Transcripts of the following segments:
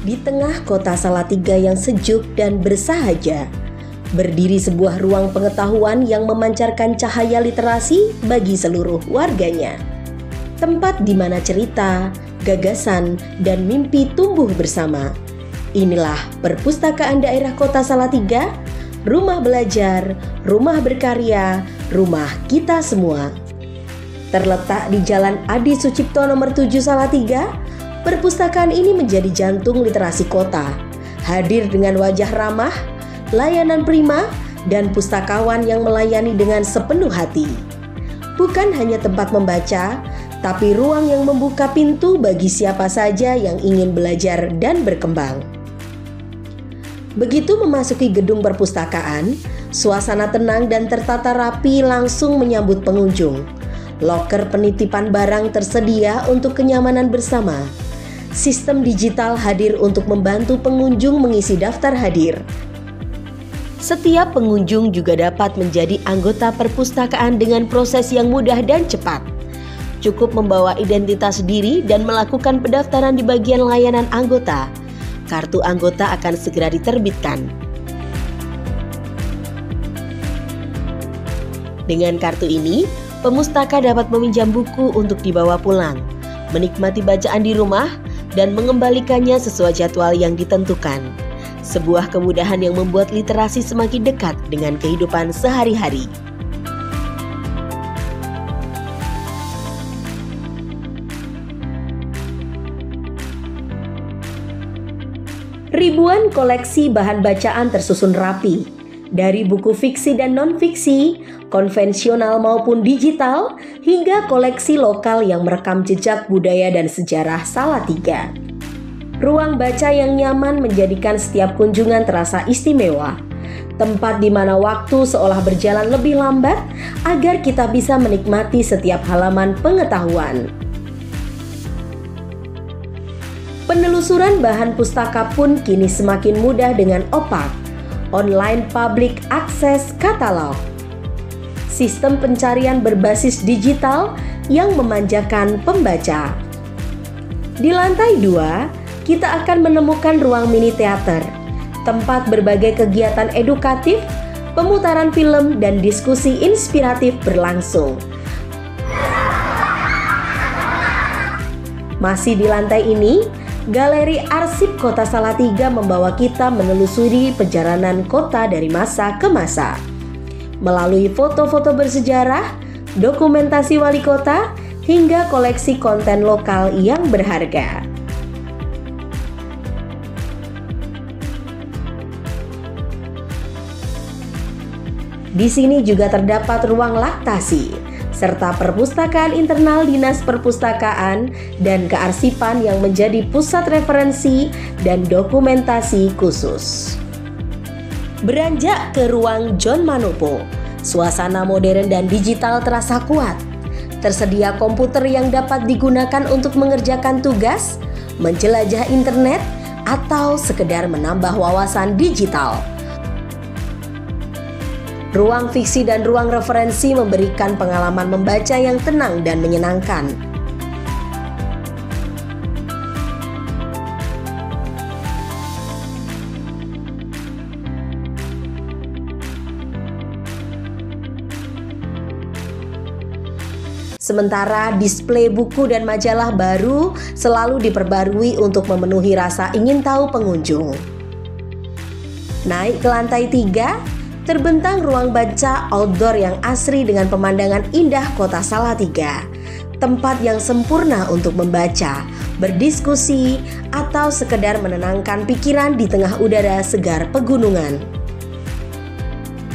Di tengah kota Salatiga yang sejuk dan bersahaja, berdiri sebuah ruang pengetahuan yang memancarkan cahaya literasi bagi seluruh warganya. Tempat di mana cerita, gagasan, dan mimpi tumbuh bersama. Inilah Perpustakaan Daerah Kota Salatiga, rumah belajar, rumah berkarya, rumah kita semua. Terletak di Jalan Adi Sucipto nomor 7 Salatiga, perpustakaan ini menjadi jantung literasi kota. Hadir dengan wajah ramah, layanan prima, dan pustakawan yang melayani dengan sepenuh hati. Bukan hanya tempat membaca, tapi ruang yang membuka pintu bagi siapa saja yang ingin belajar dan berkembang. Begitu memasuki gedung perpustakaan, suasana tenang dan tertata rapi langsung menyambut pengunjung. Loker penitipan barang tersedia untuk kenyamanan bersama. Sistem digital hadir untuk membantu pengunjung mengisi daftar hadir. Setiap pengunjung juga dapat menjadi anggota perpustakaan dengan proses yang mudah dan cepat. Cukup membawa identitas diri dan melakukan pendaftaran di bagian layanan anggota. Kartu anggota akan segera diterbitkan. Dengan kartu ini, pemustaka dapat meminjam buku untuk dibawa pulang, menikmati bacaan di rumah, dan mengembalikannya sesuai jadwal yang ditentukan. Sebuah kemudahan yang membuat literasi semakin dekat dengan kehidupan sehari-hari. Ribuan koleksi bahan bacaan tersusun rapi, dari buku fiksi dan non-fiksi, konvensional maupun digital, hingga koleksi lokal yang merekam jejak budaya dan sejarah Salatiga. Ruang baca yang nyaman menjadikan setiap kunjungan terasa istimewa. Tempat di mana waktu seolah berjalan lebih lambat agar kita bisa menikmati setiap halaman pengetahuan. Penelusuran bahan pustaka pun kini semakin mudah dengan OPAK, Online Public Access Catalog. Sistem pencarian berbasis digital yang memanjakan pembaca. Di lantai 2, kita akan menemukan ruang mini teater, tempat berbagai kegiatan edukatif, pemutaran film, dan diskusi inspiratif berlangsung. Masih di lantai ini, Galeri Arsip Kota Salatiga membawa kita menelusuri perjalanan kota dari masa ke masa. Melalui foto-foto bersejarah, dokumentasi wali kota, hingga koleksi konten lokal yang berharga. Di sini juga terdapat ruang laktasi, serta perpustakaan internal Dinas Perpustakaan dan Kearsipan yang menjadi pusat referensi dan dokumentasi khusus. Beranjak ke ruang John Manopo, suasana modern dan digital terasa kuat. Tersedia komputer yang dapat digunakan untuk mengerjakan tugas, menjelajah internet, atau sekedar menambah wawasan digital. Ruang fiksi dan ruang referensi memberikan pengalaman membaca yang tenang dan menyenangkan. Sementara display buku dan majalah baru selalu diperbarui untuk memenuhi rasa ingin tahu pengunjung. Naik ke lantai 3, terbentang ruang baca outdoor yang asri dengan pemandangan indah kota Salatiga. Tempat yang sempurna untuk membaca, berdiskusi, atau sekedar menenangkan pikiran di tengah udara segar pegunungan.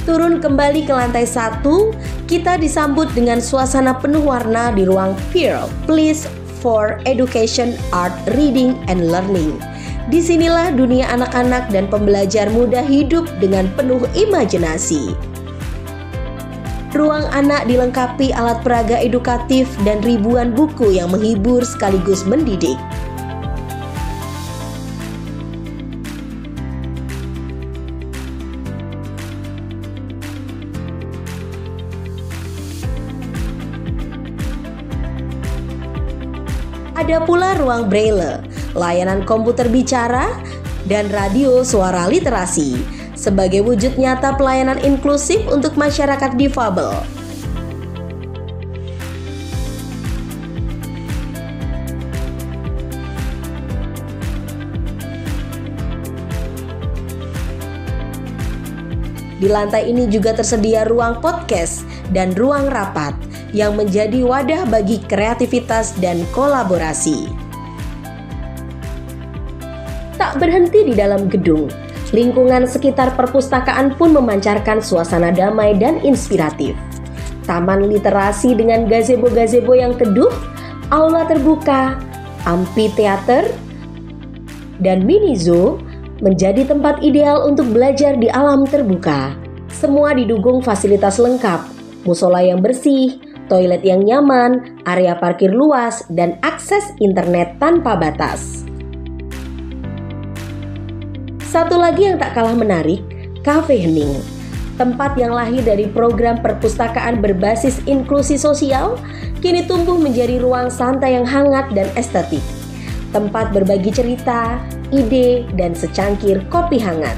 Turun kembali ke lantai 1, kita disambut dengan suasana penuh warna di ruang Pearl, Place for Education, Art, Reading, and Learning. Disinilah dunia anak-anak dan pembelajar muda hidup dengan penuh imajinasi. Ruang anak dilengkapi alat peraga edukatif dan ribuan buku yang menghibur sekaligus mendidik. Ada pula ruang braille, layanan komputer bicara, dan radio suara literasi sebagai wujud nyata pelayanan inklusif untuk masyarakat difabel. Di lantai ini juga tersedia ruang podcast dan ruang rapat yang menjadi wadah bagi kreativitas dan kolaborasi. Tak berhenti di dalam gedung, lingkungan sekitar perpustakaan pun memancarkan suasana damai dan inspiratif. Taman literasi dengan gazebo-gazebo yang teduh, aula terbuka, amphitheater, dan mini zoo menjadi tempat ideal untuk belajar di alam terbuka. Semua didukung fasilitas lengkap, musola yang bersih, toilet yang nyaman, area parkir luas, dan akses internet tanpa batas. Satu lagi yang tak kalah menarik, Cafe Hening. Tempat yang lahir dari program perpustakaan berbasis inklusi sosial, kini tumbuh menjadi ruang santai yang hangat dan estetik. Tempat berbagi cerita, ide, dan secangkir kopi hangat.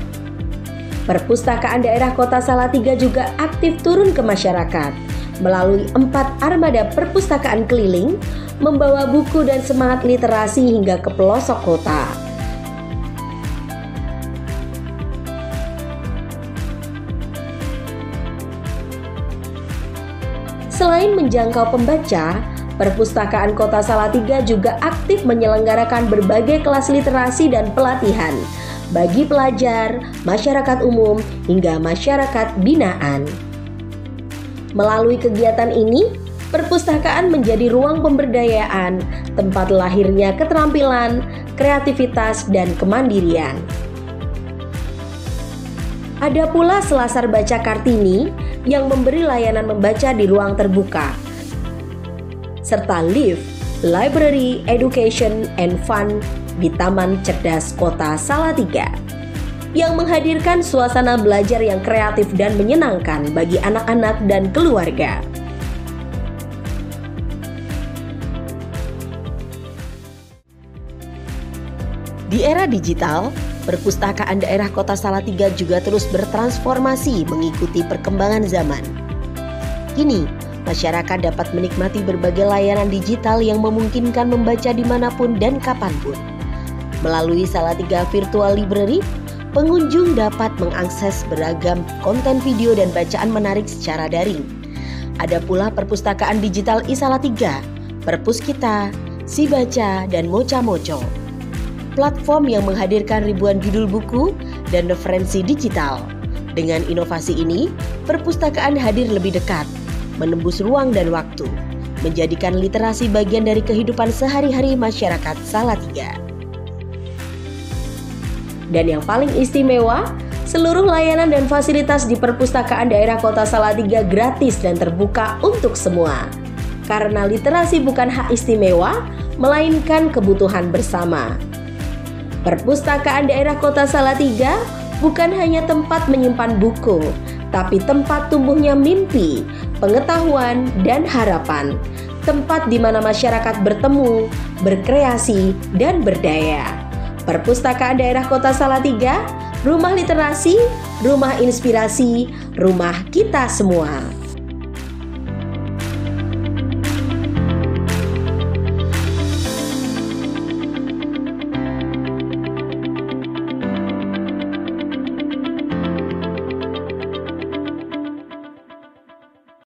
Perpustakaan daerah Kota Salatiga juga aktif turun ke masyarakat melalui 4 armada perpustakaan keliling, membawa buku dan semangat literasi hingga ke pelosok kota. Selain menjangkau pembaca, Perpustakaan Kota Salatiga juga aktif menyelenggarakan berbagai kelas literasi dan pelatihan bagi pelajar, masyarakat umum, hingga masyarakat binaan. Melalui kegiatan ini, perpustakaan menjadi ruang pemberdayaan, tempat lahirnya keterampilan, kreativitas, dan kemandirian. Ada pula Selasar Baca Kartini yang memberi layanan membaca di ruang terbuka, serta LIFT, Library, Education, and Fun di Taman Cerdas Kota Salatiga, yang menghadirkan suasana belajar yang kreatif dan menyenangkan bagi anak-anak dan keluarga. Di era digital, perpustakaan daerah Kota Salatiga juga terus bertransformasi mengikuti perkembangan zaman. Kini, masyarakat dapat menikmati berbagai layanan digital yang memungkinkan membaca dimanapun dan kapanpun. Melalui Salatiga Virtual Library, pengunjung dapat mengakses beragam konten video dan bacaan menarik secara daring. Ada pula perpustakaan digital iSalatiga, Perpus Kita, Si Baca, dan Moca Moco. Platform yang menghadirkan ribuan judul buku dan referensi digital. Dengan inovasi ini, perpustakaan hadir lebih dekat, menembus ruang dan waktu, menjadikan literasi bagian dari kehidupan sehari-hari masyarakat Salatiga. Dan yang paling istimewa, seluruh layanan dan fasilitas di perpustakaan daerah Kota Salatiga gratis dan terbuka untuk semua. Karena literasi bukan hak istimewa, melainkan kebutuhan bersama. Perpustakaan daerah Kota Salatiga bukan hanya tempat menyimpan buku, tapi tempat tumbuhnya mimpi, pengetahuan, dan harapan. Tempat di mana masyarakat bertemu, berkreasi, dan berdaya. Perpustakaan daerah Kota Salatiga, rumah literasi, rumah inspirasi, rumah kita semua.